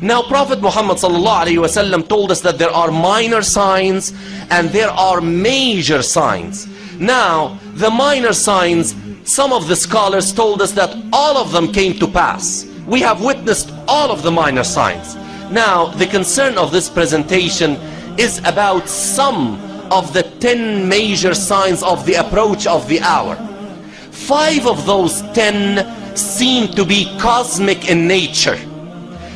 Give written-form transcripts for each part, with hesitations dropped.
Now Prophet Muhammad ﷺ told us that there are minor signs and there are major signs. Now the minor signs, some of the scholars told us that all of them came to pass. We have witnessed all of the minor signs. Now the concern of this presentation is about some of the 10 major signs of the approach of the hour. 5 of those 10 seem to be cosmic in nature,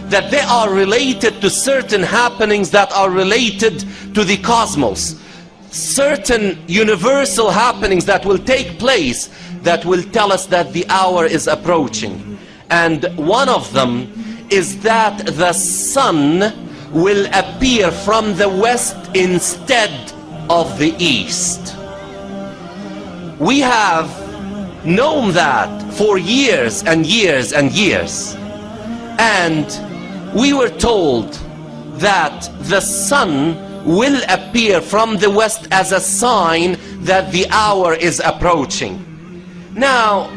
that they are related to certain happenings that are related to the cosmos, certain universal happenings that will take place that will tell us that the hour is approaching. And one of them is that the sun will appear from the west instead of the east. We have known that for years and years and years, and we were told that the sun will appear from the west as a sign that the hour is approaching. Now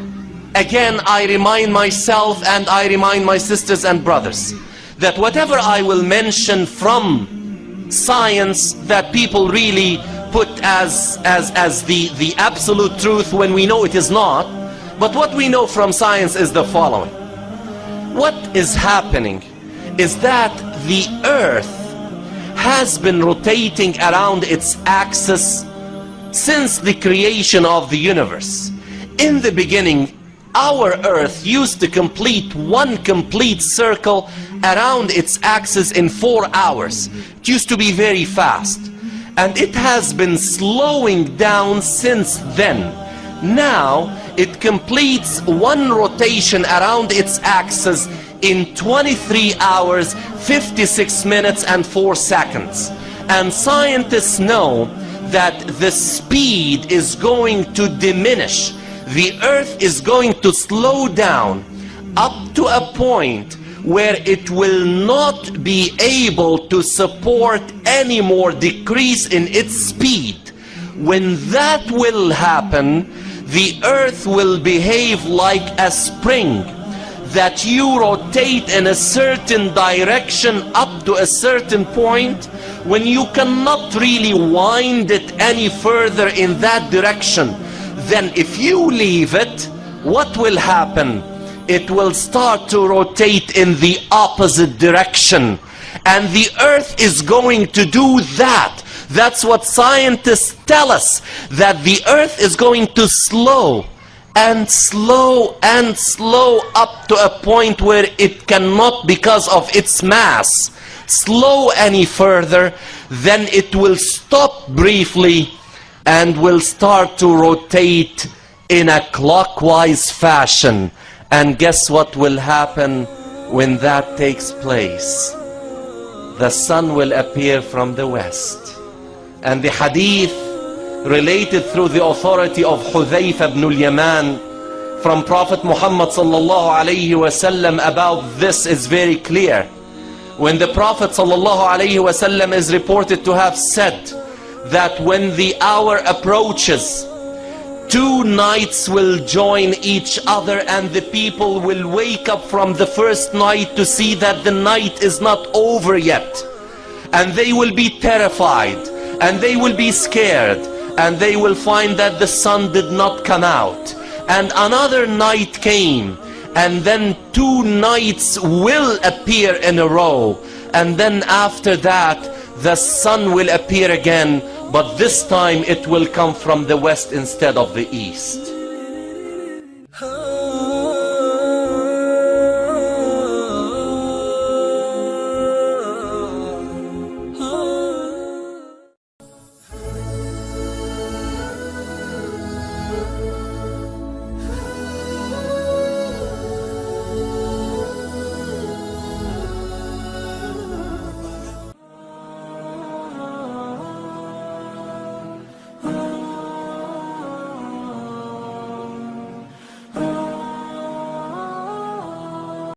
again, I remind myself and I remind my sisters and brothers that whatever I will mention from science that people really put as the absolute truth when we know it is not, but what we know from science is the following. What is happening is that the earth has been rotating around its axis since the creation of the universe. In the beginning, our earth used to complete one complete circle around its axis in 4 hours. It used to be very fast, and it has been slowing down since then. Now it completes one rotation around its axis in 23 hours, 56 minutes and 4 seconds. And scientists know that the speed is going to diminish. The earth is going to slow down up to a point where it will not be able to support any more decrease in its speed. When that will happen, the earth will behave like a spring, that you rotate in a certain direction up to a certain point when you cannot really wind it any further in that direction. Then if you leave it, what will happen? It will start to rotate in the opposite direction, and the earth is going to do that. That's what scientists tell us, that the earth is going to slow and slow and slow up to a point where it cannot, because of its mass, slow any further. Then it will stop briefly and will start to rotate in a clockwise fashion. And guess what will happen when that takes place? The sun will appear from the west. And the hadith related through the authority of Hudhayfa ibn al-Yaman from Prophet Muhammad sallallahu alayhi wasallam about this is very clear. When the Prophet sallallahu alayhi wasallam is reported to have said that when the hour approaches, 2 nights will join each other, and the people will wake up from the first night to see that the night is not over yet, and they will be terrified and they will be scared, and they will find that the sun did not come out. And another night came, and then 2 nights will appear in a row, and then after that the sun will appear again, but this time it will come from the west instead of the east.